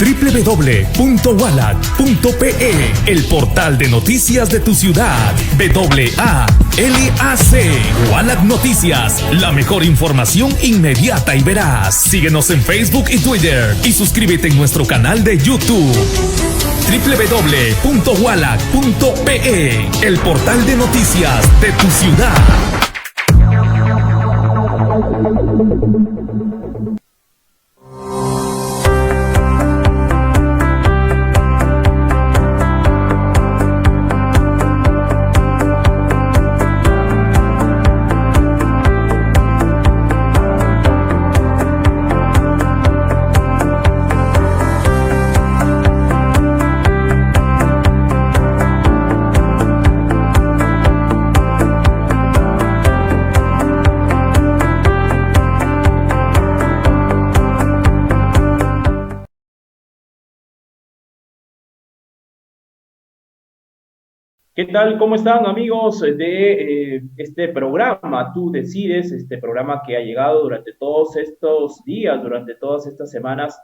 www.walac.pe, el portal de noticias de tu ciudad. WALAC, Walac Noticias, la mejor información inmediata y veraz. Síguenos en Facebook y Twitter y suscríbete en nuestro canal de YouTube. www.walac.pe, el portal de noticias de tu ciudad. ¿Qué tal? ¿Cómo están, amigos de este programa? Tú decides, este programa que ha llegado durante todos estos días, durante todas estas semanas,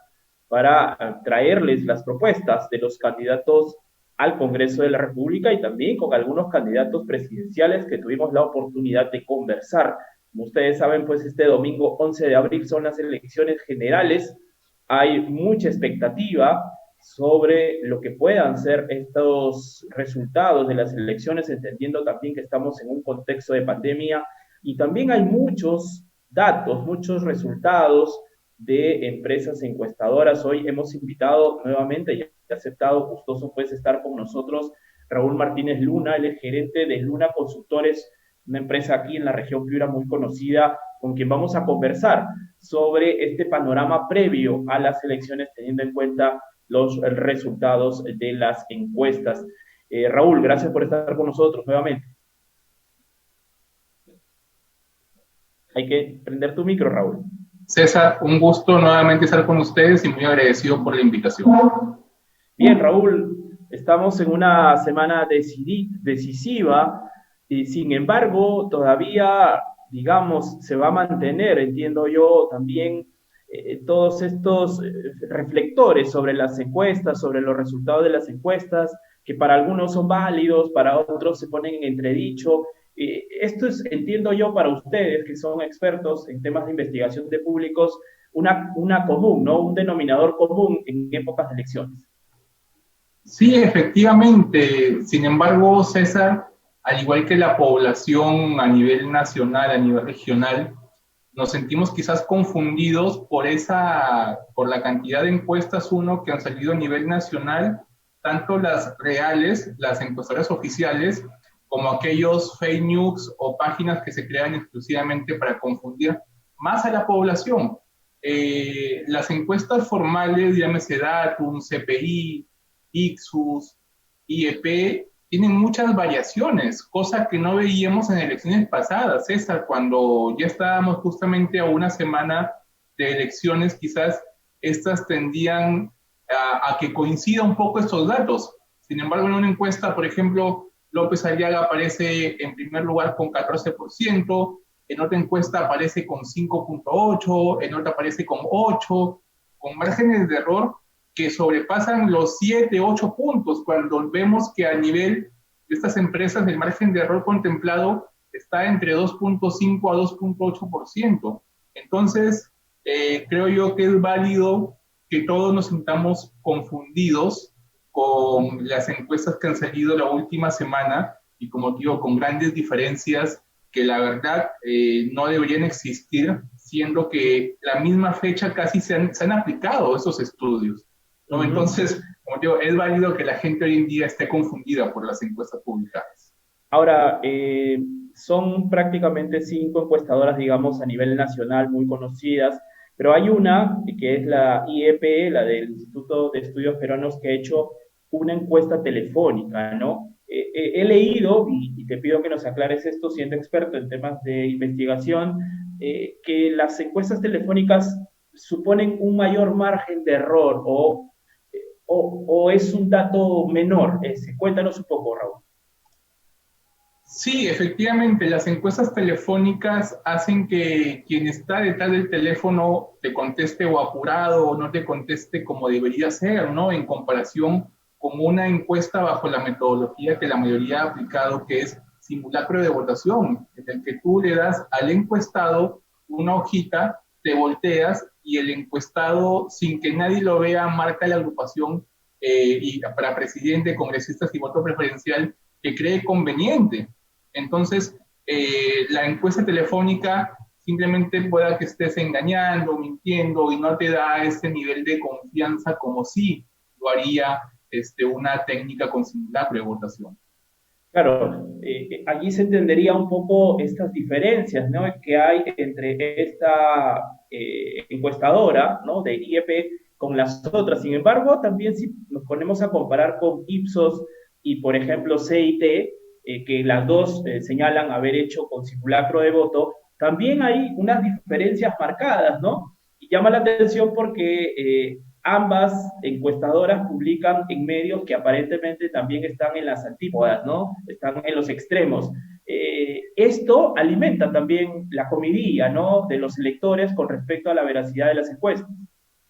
para traerles las propuestas de los candidatos al Congreso de la República y también con algunos candidatos presidenciales que tuvimos la oportunidad de conversar. Como ustedes saben, pues este domingo 11 de abril son las elecciones generales. Hay mucha expectativa sobre lo que puedan ser estos resultados de las elecciones, entendiendo también que estamos en un contexto de pandemia y también hay muchos datos, muchos resultados de empresas encuestadoras. Hoy hemos invitado nuevamente y ha aceptado gustoso pues estar con nosotros Raúl Martínez Luna, él es gerente de Luna Consultores, una empresa aquí en la región Piura muy conocida, con quien vamos a conversar sobre este panorama previo a las elecciones, teniendo en cuenta los resultados de las encuestas. Raúl, gracias por estar con nosotros nuevamente. Hay que prender tu micro, Raúl. César, un gusto nuevamente estar con ustedes y muy agradecido por la invitación. Bien, Raúl, estamos en una semana decisiva y sin embargo todavía, digamos, se va a mantener, entiendo yo, también todos estos reflectores sobre las encuestas, sobre los resultados de las encuestas, que para algunos son válidos, para otros se ponen en entredicho. Esto es, entiendo yo, para ustedes que son expertos en temas de investigación de públicos, una común, ¿no? Un denominador común en épocas de elecciones. Sí, efectivamente. Sin embargo, César, al igual que la población a nivel nacional, a nivel regional, nos sentimos quizás confundidos por la cantidad de encuestas, que han salido a nivel nacional, tanto las reales, las encuestadoras oficiales, como aquellos fake news o páginas que se crean exclusivamente para confundir más a la población. Las encuestas formales, llámese Datum, CPI, Ixus, IEP, tienen muchas variaciones, cosa que no veíamos en elecciones pasadas, César, cuando ya estábamos justamente a una semana de elecciones, quizás estas tendían a que coincida un poco estos datos. Sin embargo, en una encuesta, por ejemplo, López Aliaga aparece en primer lugar con 14%, en otra encuesta aparece con 5.8%, en otra aparece con 8%, con márgenes de error que sobrepasan los 7, 8 puntos, cuando vemos que a nivel de estas empresas el margen de error contemplado está entre 2.5 a 2.8%. Entonces, creo yo que es válido que todos nos sintamos confundidos con las encuestas que han salido la última semana y, como digo, con grandes diferencias que la verdad no deberían existir, siendo que la misma fecha casi se han aplicado esos estudios, ¿no? Entonces, como digo, es válido que la gente hoy en día esté confundida por las encuestas publicadas. Ahora, son prácticamente 5 encuestadoras, digamos, a nivel nacional muy conocidas, pero hay una que es la IEP, la del Instituto de Estudios Peruanos, que ha hecho una encuesta telefónica, ¿no? He leído, y te pido que nos aclares esto, siendo experto en temas de investigación, que las encuestas telefónicas suponen un mayor margen de error o es un dato menor ese. Cuéntanos un poco, Raúl. Sí, efectivamente, las encuestas telefónicas hacen que quien está detrás del teléfono te conteste o apurado o no te conteste como debería ser, ¿no? En comparación con una encuesta bajo la metodología que la mayoría ha aplicado, que es simulacro de votación, en el que tú le das al encuestado una hojita, te volteas y el encuestado, sin que nadie lo vea, marca la agrupación y para presidente, congresistas y voto preferencial que cree conveniente. Entonces, la encuesta telefónica simplemente pueda que estés engañando, mintiendo y no te da ese nivel de confianza como si lo haría una técnica con simulacro de votación. Claro, allí se entendería un poco estas diferencias, ¿no?, que hay entre esta encuestadora, ¿no?, de IEP con las otras. Sin embargo, también si nos ponemos a comparar con Ipsos y, por ejemplo, CIT, que las dos señalan haber hecho con simulacro de voto, también hay unas diferencias marcadas, ¿no? Y llama la atención porque ambas encuestadoras publican en medios que aparentemente también están en las antípodas, ¿no? Están en los extremos. Esto alimenta también la comidilla, ¿no?, de los electores con respecto a la veracidad de las encuestas.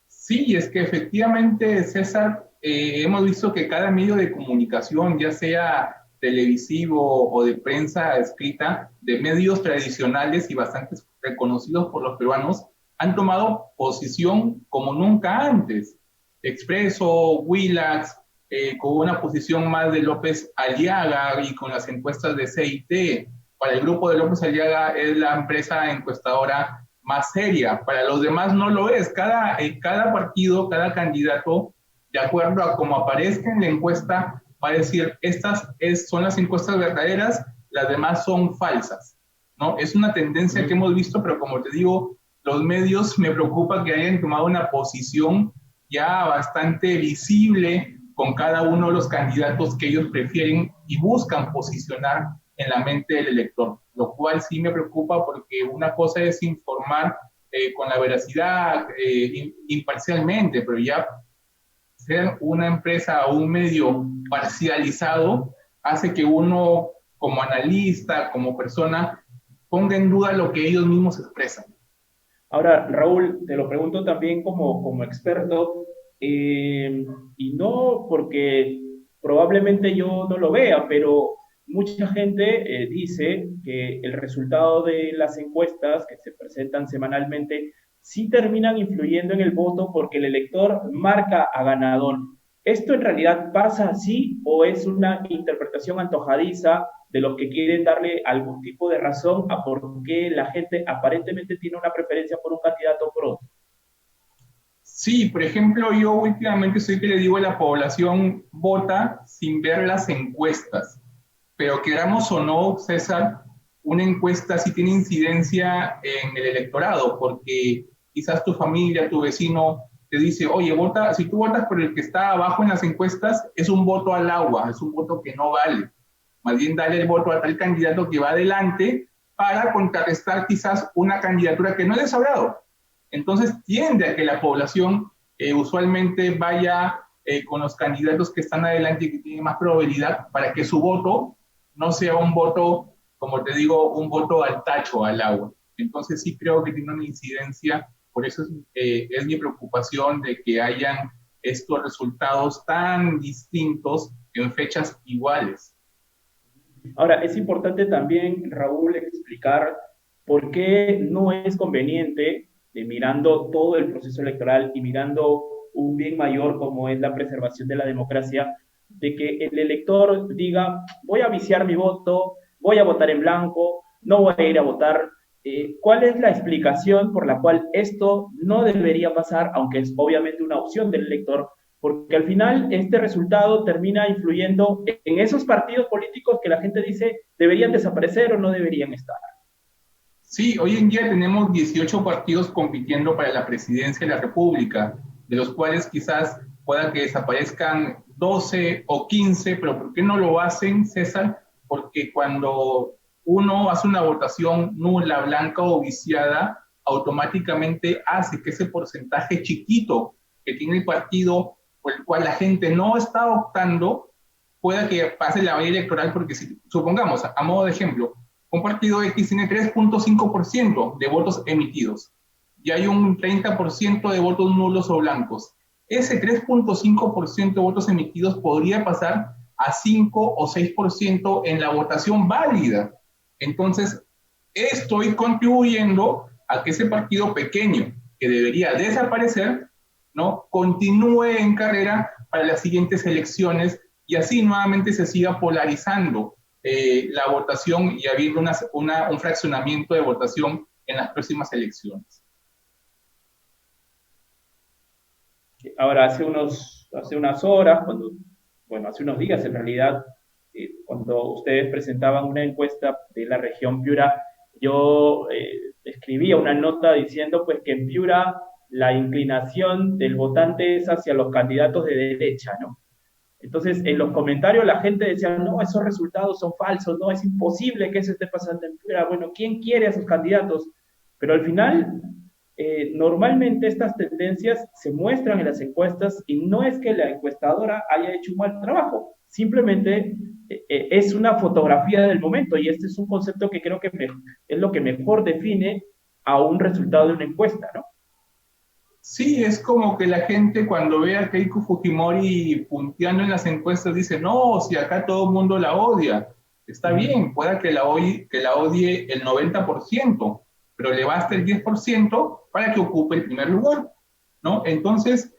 Sí, es que efectivamente, César, hemos visto que cada medio de comunicación, ya sea televisivo o de prensa escrita, de medios tradicionales y bastante reconocidos por los peruanos, han tomado posición como nunca antes. Expreso, Willax, con una posición más de López Aliaga y con las encuestas de CIT. Para el grupo de López Aliaga es la empresa encuestadora más seria. Para los demás no lo es. Cada partido, cada candidato, de acuerdo a cómo aparezca en la encuesta, va a decir, son las encuestas verdaderas, las demás son falsas, ¿no? Es una tendencia que hemos visto, pero como te digo, los medios me preocupa que hayan tomado una posición ya bastante visible con cada uno de los candidatos que ellos prefieren y buscan posicionar en la mente del elector, lo cual sí me preocupa porque una cosa es informar con la veracidad, imparcialmente, pero ya ser una empresa o un medio parcializado hace que uno, como analista, como persona, ponga en duda lo que ellos mismos expresan. Ahora, Raúl, te lo pregunto también como experto, y no porque probablemente yo no lo vea, pero mucha gente dice que el resultado de las encuestas que se presentan semanalmente sí terminan influyendo en el voto porque el elector marca a ganador. ¿Esto en realidad pasa así o es una interpretación antojadiza de los que quieren darle algún tipo de razón a por qué la gente aparentemente tiene una preferencia por un candidato o por otro? Sí, por ejemplo, yo últimamente soy que le digo a la población, vota sin ver las encuestas. Pero queramos o no, César, una encuesta sí tiene incidencia en el electorado, porque quizás tu familia, tu vecino te dice, oye, vota, si tú votas por el que está abajo en las encuestas, es un voto al agua, es un voto que no vale. Más bien dale el voto a tal candidato que va adelante para contrarrestar quizás una candidatura que no es de su agrado. Entonces tiende a que la población usualmente vaya con los candidatos que están adelante y que tienen más probabilidad para que su voto no sea un voto, como te digo, un voto al tacho, al agua. Entonces sí creo que tiene una incidencia, por eso es mi preocupación de que hayan estos resultados tan distintos en fechas iguales. Ahora, es importante también, Raúl, explicar por qué no es conveniente, mirando todo el proceso electoral y mirando un bien mayor como es la preservación de la democracia, de que el elector diga, voy a viciar mi voto, voy a votar en blanco, no voy a ir a votar. ¿Cuál es la explicación por la cual esto no debería pasar, aunque es obviamente una opción del elector? Porque al final este resultado termina influyendo en esos partidos políticos que la gente dice deberían desaparecer o no deberían estar. Sí, hoy en día tenemos 18 partidos compitiendo para la presidencia de la República, de los cuales quizás pueda que desaparezcan 12 o 15, pero ¿por qué no lo hacen, César? Porque cuando uno hace una votación nula, blanca o viciada, automáticamente hace que ese porcentaje chiquito que tiene el partido por el cual la gente no está optando pueda que pase la valla electoral, porque si supongamos, a modo de ejemplo, un partido X tiene 3.5% de votos emitidos y hay un 30% de votos nulos o blancos. Ese 3.5% de votos emitidos podría pasar a 5 o 6% en la votación válida. Entonces, estoy contribuyendo a que ese partido pequeño, que debería desaparecer, ¿no?, continúe en carrera para las siguientes elecciones y así nuevamente se siga polarizando la votación y habiendo un fraccionamiento de votación en las próximas elecciones. Ahora, hace unas horas, hace unos días en realidad, cuando ustedes presentaban una encuesta de la región Piura, yo escribía una nota diciendo pues que en Piura la inclinación del votante es hacia los candidatos de derecha, ¿no? Entonces, en los comentarios la gente decía, no, esos resultados son falsos, no, es imposible que eso esté pasando en Piura. Bueno, ¿quién quiere a sus candidatos? Pero al final, normalmente estas tendencias se muestran en las encuestas y no es que la encuestadora haya hecho un mal trabajo, simplemente es una fotografía del momento y este es un concepto que creo que es lo que mejor define a un resultado de una encuesta, ¿no? Sí, es como que la gente cuando ve a Keiko Fujimori punteando en las encuestas dice, no, si acá todo el mundo la odia. Está bien, pueda que la odie el 90%, pero le basta el 10% para que ocupe el primer lugar, ¿no? Entonces,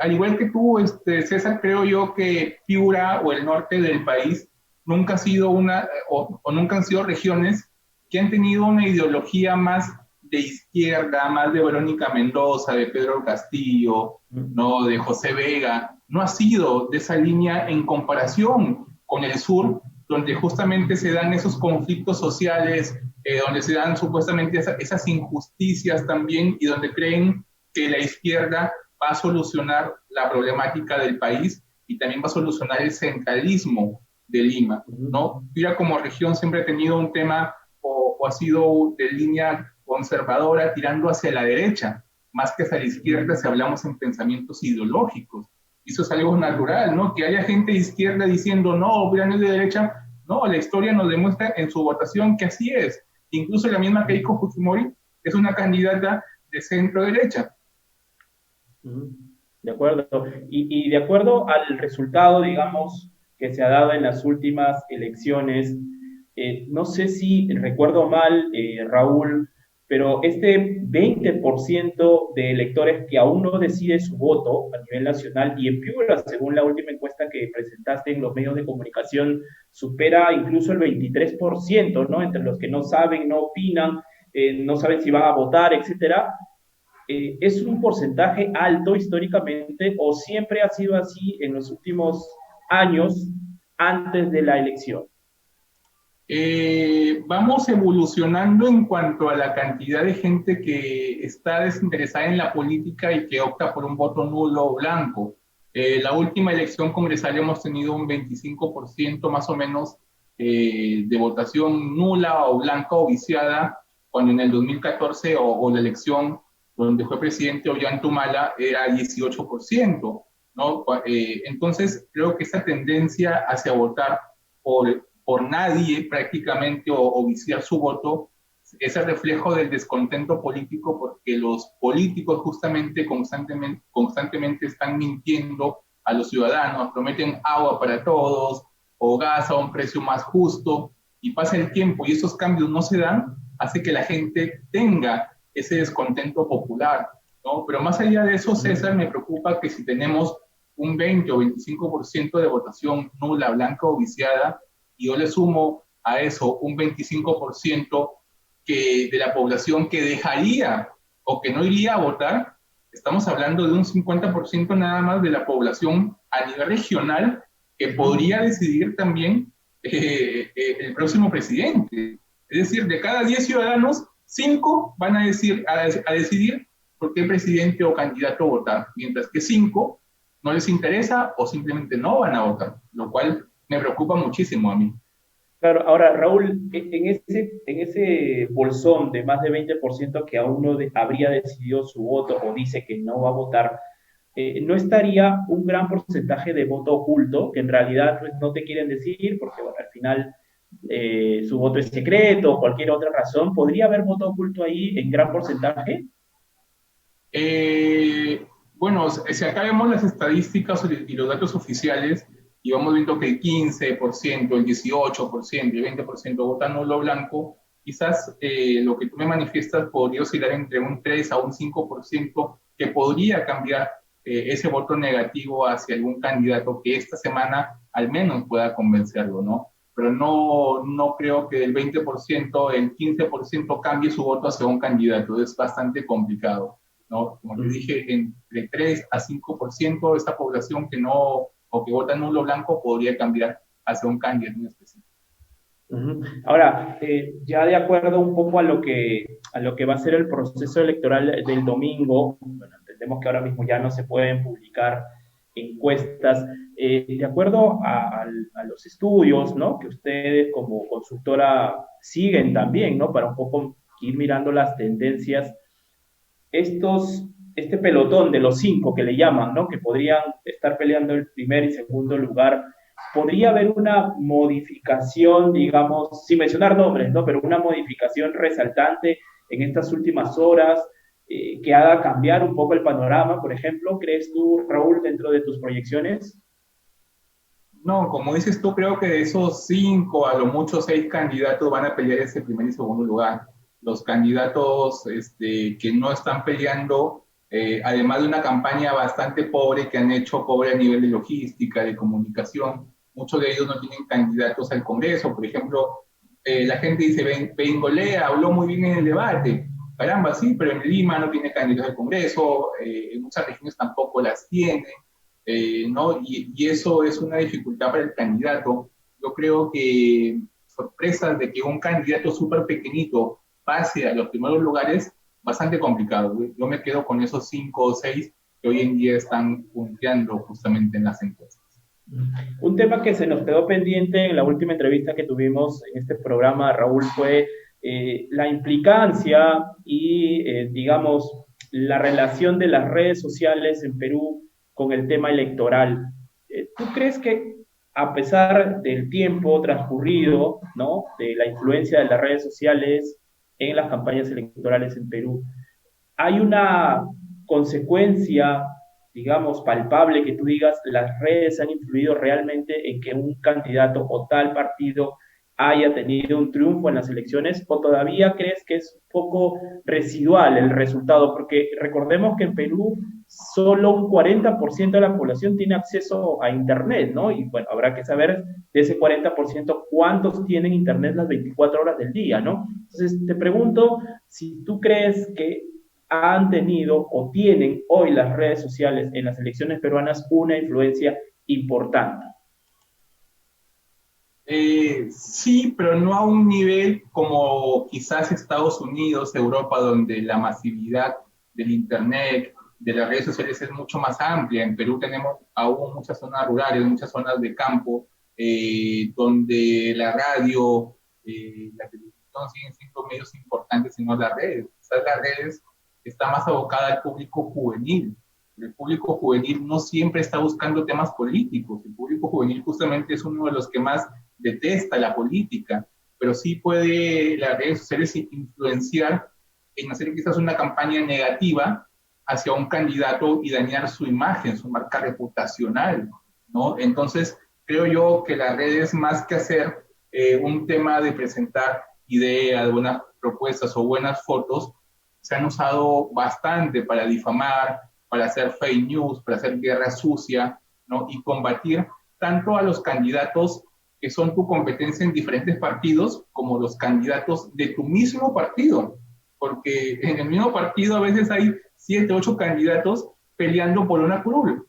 al igual que tú, César, creo yo que Piura o el norte del país nunca ha sido o nunca han sido regiones que han tenido una ideología más de izquierda, más de Verónica Mendoza, de Pedro Castillo, ¿no?, de José Vega. No ha sido de esa línea en comparación con el sur, donde justamente se dan esos conflictos sociales, donde se dan supuestamente esas injusticias también y donde creen que la izquierda va a solucionar la problemática del país y también va a solucionar el centralismo de Lima, ¿no? Piura como región siempre ha tenido un tema o ha sido de línea conservadora tirando hacia la derecha, más que hacia la izquierda si hablamos en pensamientos ideológicos. Y eso es algo natural, ¿no? Que haya gente de izquierda diciendo, no, Piura no es de derecha. No, la historia nos demuestra en su votación que así es. Incluso la misma Keiko Fujimori es una candidata de centro-derecha. De acuerdo. Y de acuerdo al resultado, digamos, que se ha dado en las últimas elecciones, no sé si recuerdo mal, Raúl, pero este 20% de electores que aún no decide su voto a nivel nacional y en Piura, según la última encuesta que presentaste en los medios de comunicación, supera incluso el 23%, ¿no? Entre los que no saben, no opinan, no saben si van a votar, etcétera. ¿Es un porcentaje alto históricamente o siempre ha sido así en los últimos años antes de la elección? Vamos evolucionando en cuanto a la cantidad de gente que está desinteresada en la política y que opta por un voto nulo o blanco. La última elección congresal hemos tenido un 25% más o menos de votación nula o blanca o viciada, cuando en el 2014 o la elección donde fue presidente Ollanta era 18%, ¿no? Entonces creo que esta tendencia hacia votar por nadie prácticamente o viciar su voto es el reflejo del descontento político, porque los políticos justamente constantemente están mintiendo a los ciudadanos, prometen agua para todos o gas a un precio más justo, y pasa el tiempo y esos cambios no se dan, hace que la gente tenga ese descontento popular, ¿no? Pero más allá de eso, César, me preocupa que si tenemos un 20 o 25% de votación nula, blanca o viciada, y yo le sumo a eso un 25% de la población que dejaría o que no iría a votar, estamos hablando de un 50% nada más de la población a nivel regional que podría decidir también el próximo presidente. Es decir, de cada 10 ciudadanos, 5 van a decidir por qué presidente o candidato votar, mientras que 5 no les interesa o simplemente no van a votar, lo cual me preocupa muchísimo a mí. Claro, ahora Raúl, en ese bolsón de más de 20% que aún no habría decidido su voto o dice que no va a votar, no estaría un gran porcentaje de voto oculto, que en realidad pues, no te quieren decir, porque bueno, al final su voto es secreto o cualquier otra razón. ¿Podría haber voto oculto ahí en gran porcentaje? Bueno, si acá vemos las estadísticas y los datos oficiales, y vamos viendo que el 15%, el 18%, el 20% votan nulo o blanco, quizás lo que tú me manifiestas podría oscilar entre un 3 a un 5% que podría cambiar ese voto negativo hacia algún candidato que esta semana al menos pueda convencerlo, ¿no? Pero no creo que el 20%, el 15% cambie su voto hacia un candidato, es bastante complicado, ¿no? Como te dije, entre 3 a 5% de esta población que no, o que vota nulo o blanco podría cambiar hacia un candidato en específico. Ahora, ya de acuerdo un poco a lo que va a ser el proceso electoral del domingo, bueno, entendemos que ahora mismo ya no se pueden publicar encuestas, de acuerdo a los estudios, ¿no? Que ustedes como consultora siguen también, ¿no? Para un poco ir mirando las tendencias, este pelotón de los cinco que le llaman, ¿no? Que podrían estar peleando el primer y segundo lugar, podría haber una modificación, digamos, sin mencionar nombres, ¿no? Pero una modificación resaltante en estas últimas horas que haga cambiar un poco el panorama, por ejemplo. ¿Crees tú, Raúl, dentro de tus proyecciones? No, como dices tú, creo que de esos 5, a lo mucho 6 candidatos van a pelear ese primer y segundo lugar. Los candidatos que no están peleando, además de una campaña bastante pobre que han hecho, pobre a nivel de logística, de comunicación, muchos de ellos no tienen candidatos al Congreso. Por ejemplo, la gente dice, Bengolea habló muy bien en el debate. Caramba, sí, pero en Lima no tiene candidatos al Congreso, en muchas regiones tampoco las tiene. ¿No? Y eso es una dificultad para el candidato. Yo creo que sorpresas de que un candidato súper pequeñito pase a los primeros lugares, bastante complicado. Yo me quedo con esos 5 o 6 que hoy en día están punteando justamente en las encuestas. Un tema que se nos quedó pendiente en la última entrevista que tuvimos en este programa, Raúl, fue la implicancia y, digamos, la relación de las redes sociales en Perú con el tema electoral. ¿Tú crees que a pesar del tiempo transcurrido, ¿no? De la influencia de las redes sociales en las campañas electorales en Perú, hay una consecuencia, digamos, palpable que tú digas, las redes han influido realmente en que un candidato o tal partido haya tenido un triunfo en las elecciones, o todavía crees que es un poco residual el resultado? Porque recordemos que en Perú solo un 40% de la población tiene acceso a Internet, ¿no? Y bueno, habrá que saber de ese 40% cuántos tienen Internet las 24 horas del día, ¿no? Entonces, te pregunto si tú crees que han tenido o tienen hoy las redes sociales en las elecciones peruanas una influencia importante. Sí, pero no a un nivel como quizás Estados Unidos, Europa, donde la masividad del Internet, de las redes sociales es mucho más amplia. En Perú tenemos aún muchas zonas rurales, muchas zonas de campo, donde la radio, la televisión siguen siendo medios importantes, sino las redes. Quizás las redes está más abocada al público juvenil. El público juvenil no siempre está buscando temas políticos. El público juvenil justamente es uno de los que más detesta la política, pero sí puede las redes sociales influenciar en hacer quizás una campaña negativa hacia un candidato y dañar su imagen, su marca reputacional, ¿no? Entonces, creo yo que las redes, más que hacer un tema de presentar ideas, buenas propuestas o buenas fotos, se han usado bastante para difamar, para hacer fake news, para hacer guerra sucia, ¿no? Y combatir tanto a los candidatos que son tu competencia en diferentes partidos, como los candidatos de tu mismo partido. Porque en el mismo partido a veces hay 7, 8 candidatos peleando por una curul.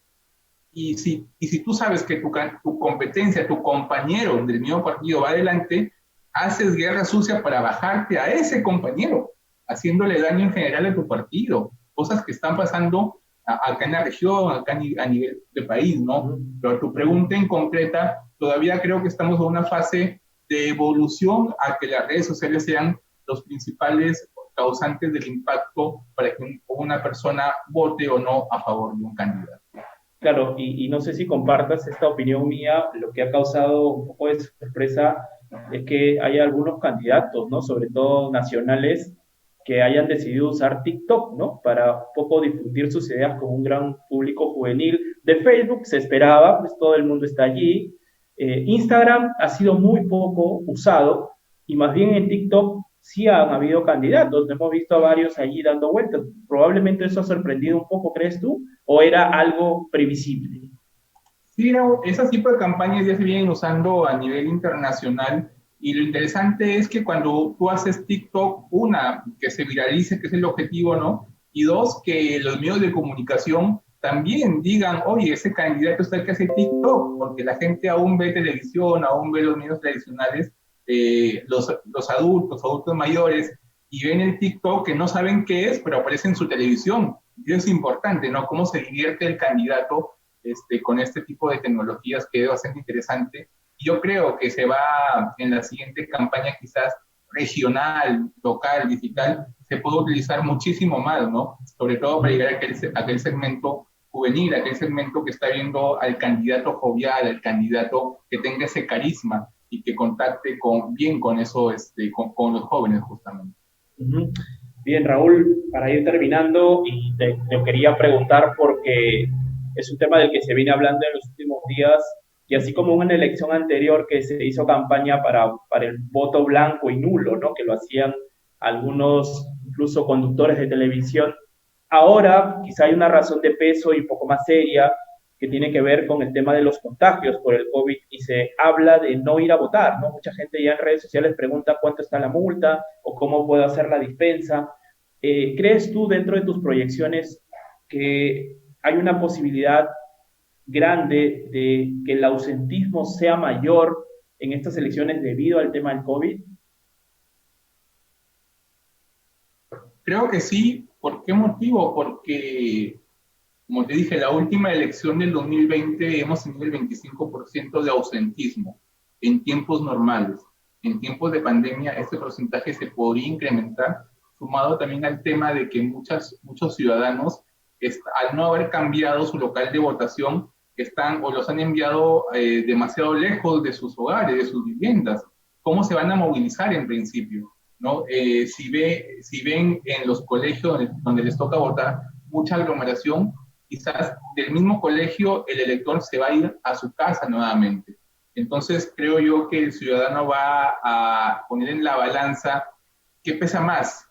Y si tú sabes que tu competencia, tu compañero del mismo partido va adelante, haces guerra sucia para bajarte a ese compañero, haciéndole daño en general a tu partido. Cosas que están pasando acá en la región, acá a nivel de país, ¿no? Pero tu pregunta en concreta, todavía creo que estamos en una fase de evolución a que las redes sociales sean los principales causantes del impacto para que una persona vote o no a favor de un candidato. Claro, y no sé si compartas esta opinión mía, lo que ha causado un poco de sorpresa es que hay algunos candidatos, ¿no? Sobre todo nacionales, que hayan decidido usar TikTok, ¿no? Para un poco difundir sus ideas con un gran público juvenil. De Facebook se esperaba, pues todo el mundo está allí. Instagram ha sido muy poco usado y más bien en TikTok sí han habido candidatos. Hemos visto a varios allí dando vueltas. Probablemente eso ha sorprendido un poco, ¿crees tú? ¿O era algo previsible? Sí, ese tipo de campañas ya se vienen usando a nivel internacional y lo interesante es que cuando tú haces TikTok, una, que se viralice, que es el objetivo, ¿no? Y dos, que los medios de comunicación también digan, oye, ese candidato está el que hace TikTok, porque la gente aún ve televisión, aún ve los medios tradicionales, los adultos mayores, y ven el TikTok que no saben qué es, pero aparece en su televisión. Y eso es importante, ¿no? Cómo se divierte el candidato con este tipo de tecnologías, que es bastante interesante. Y yo creo que se va en la siguiente campaña quizás regional, local, digital, se puede utilizar muchísimo más, ¿no? Sobre todo para llegar a aquel segmento juvenil, aquel segmento que está viendo al candidato jovial, al candidato que tenga ese carisma y que contacte bien con eso, con los jóvenes justamente. Bien, Raúl, para ir terminando, y te quería preguntar porque es un tema del que se viene hablando en los últimos días, y así como en una elección anterior que se hizo campaña para el voto blanco y nulo, ¿no? Que lo hacían algunos, incluso conductores de televisión. Ahora quizá hay una razón de peso y un poco más seria que tiene que ver con el tema de los contagios por el COVID y se habla de no ir a votar, ¿no? Mucha gente ya en redes sociales pregunta cuánto está la multa o cómo puedo hacer la dispensa. ¿Crees tú dentro de tus proyecciones que hay una posibilidad grande de que el ausentismo sea mayor en estas elecciones debido al tema del COVID? Creo que sí. ¿Por qué motivo? Porque, como te dije, la última elección del 2020 hemos tenido el 25% de ausentismo en tiempos normales. En tiempos de pandemia este porcentaje se podría incrementar, sumado también al tema de que muchos ciudadanos, al no haber cambiado su local de votación, están o los han enviado demasiado lejos de sus hogares, de sus viviendas. ¿Cómo se van a movilizar en principio? ¿No? Si ven en los colegios donde les toca votar mucha aglomeración, quizás del mismo colegio el elector se va a ir a su casa nuevamente. Entonces creo yo que el ciudadano va a poner en la balanza qué pesa más,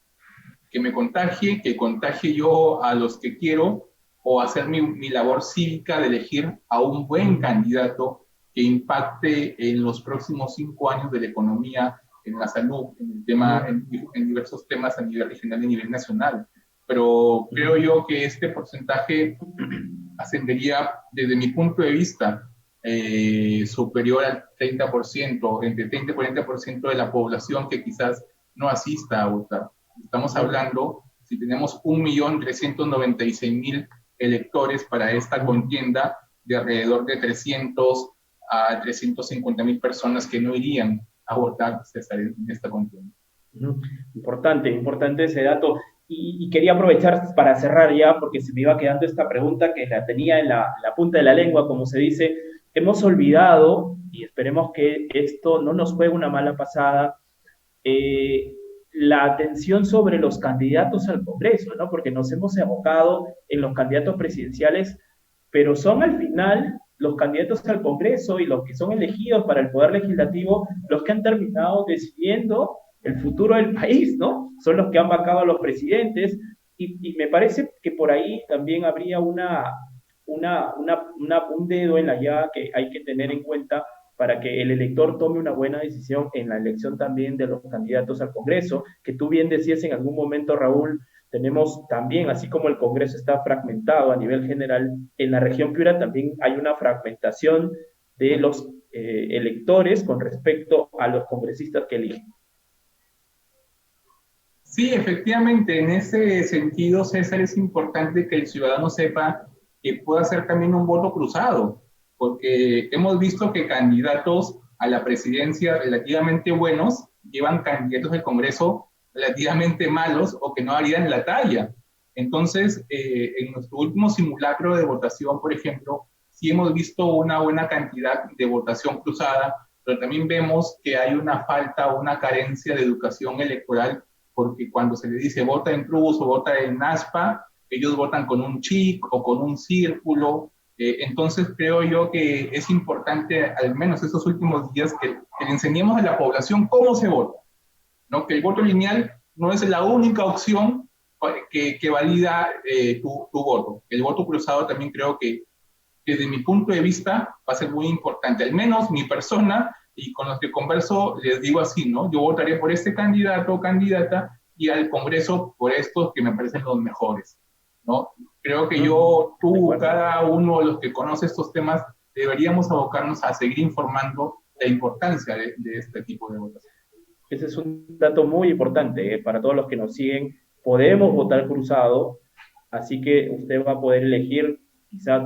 que me contagie, que contagie yo a los que quiero, o hacer mi labor cívica de elegir a un buen candidato que impacte en los próximos 5 años de la economía, en la salud, en diversos temas a nivel regional y a nivel nacional. Pero creo yo que este porcentaje ascendería, desde mi punto de vista, superior al 30%, entre 30 y 40% de la población que quizás no asista a votar. Estamos hablando, si tenemos 1.396.000 electores para esta contienda, de alrededor de 300 a 350.000 personas que no irían a votar, César, en esta contienda. Importante ese dato. Y quería aprovechar para cerrar ya, porque se me iba quedando esta pregunta que la tenía en la punta de la lengua, como se dice. Hemos olvidado, y esperemos que esto no nos juegue una mala pasada, la atención sobre los candidatos al Congreso, ¿no? Porque nos hemos abocado en los candidatos presidenciales, pero son al final los candidatos al Congreso y los que son elegidos para el Poder Legislativo los que han terminado decidiendo el futuro del país, ¿no? Son los que han vacado a los presidentes y me parece que por ahí también habría un dedo en la llaga que hay que tener en cuenta para que el elector tome una buena decisión en la elección también de los candidatos al Congreso, que tú bien decías en algún momento, Raúl, tenemos también, así como el Congreso está fragmentado a nivel general, en la región Piura también hay una fragmentación de los electores con respecto a los congresistas que eligen. Sí, efectivamente, en ese sentido, César, es importante que el ciudadano sepa que puede hacer también un voto cruzado, porque hemos visto que candidatos a la presidencia relativamente buenos llevan candidatos al Congreso relativamente malos o que no harían la talla. Entonces, en nuestro último simulacro de votación, por ejemplo, sí hemos visto una buena cantidad de votación cruzada, pero también vemos que hay una falta, una carencia de educación electoral, porque cuando se le dice vota en cruz o vota en aspa, ellos votan con un chic o con un círculo. Entonces creo yo que es importante, al menos estos últimos días, que le enseñemos a la población cómo se vota, ¿no? Que el voto lineal no es la única opción que valida tu voto. El voto cruzado también creo que desde mi punto de vista va a ser muy importante. Al menos mi persona y con los que converso les digo así, ¿no? Yo votaré por este candidato o candidata y al Congreso por estos que me parecen los mejores, ¿no? Creo que tú, cada uno de los que conoce estos temas, deberíamos abocarnos a seguir informando la importancia de este tipo de votación. Ese es un dato muy importante para todos los que nos siguen. Podemos votar cruzado, así que usted va a poder elegir, quizás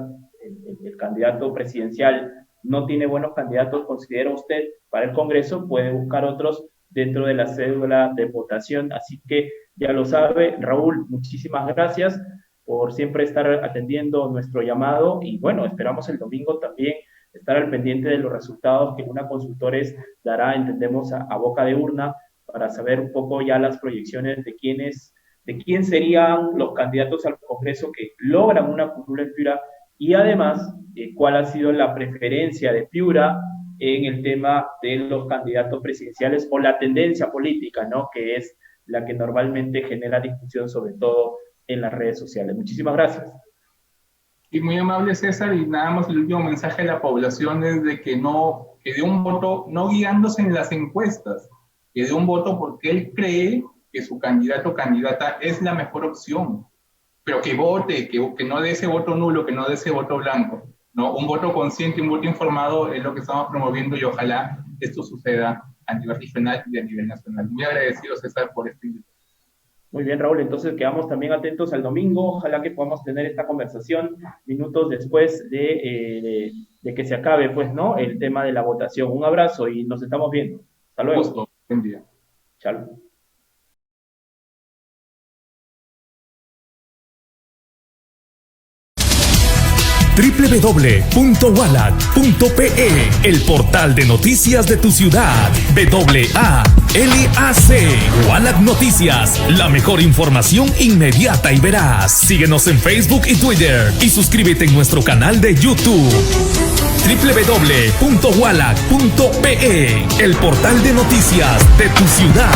el candidato presidencial no tiene buenos candidatos, considera usted, para el Congreso, puede buscar otros dentro de la cédula de votación. Así que ya lo sabe, Raúl, muchísimas gracias por siempre estar atendiendo nuestro llamado y bueno, esperamos el domingo también estar al pendiente de los resultados que una Consultores dará, entendemos, a boca de urna, para saber un poco ya las proyecciones de quién serían los candidatos al Congreso que logran una curul en Piura y además cuál ha sido la preferencia de Piura en el tema de los candidatos presidenciales o la tendencia política, ¿no? Que es la que normalmente genera discusión, sobre todo en las redes sociales. Muchísimas gracias. Y muy amable, César, y nada más el último mensaje a la población es de que dé un voto no guiándose en las encuestas, que dé un voto porque él cree que su candidato o candidata es la mejor opción, pero que vote, que no dé ese voto nulo, que no dé ese voto blanco, ¿no? Un voto consciente, un voto informado es lo que estamos promoviendo y ojalá esto suceda a nivel regional y a nivel nacional. Muy agradecido, César, por este invitación. Muy bien, Raúl, entonces quedamos también atentos al domingo, ojalá que podamos tener esta conversación minutos después de que se acabe, pues, ¿no?, el tema de la votación. Un abrazo y nos estamos viendo. Hasta luego. Gusto. Buen día. Chao. www.wallac.pe, el portal de noticias de tu ciudad. WALAC, Wallac Noticias, la mejor información inmediata y veraz. Síguenos en Facebook y Twitter y suscríbete en nuestro canal de YouTube. www.wallac.pe, el portal de noticias de tu ciudad.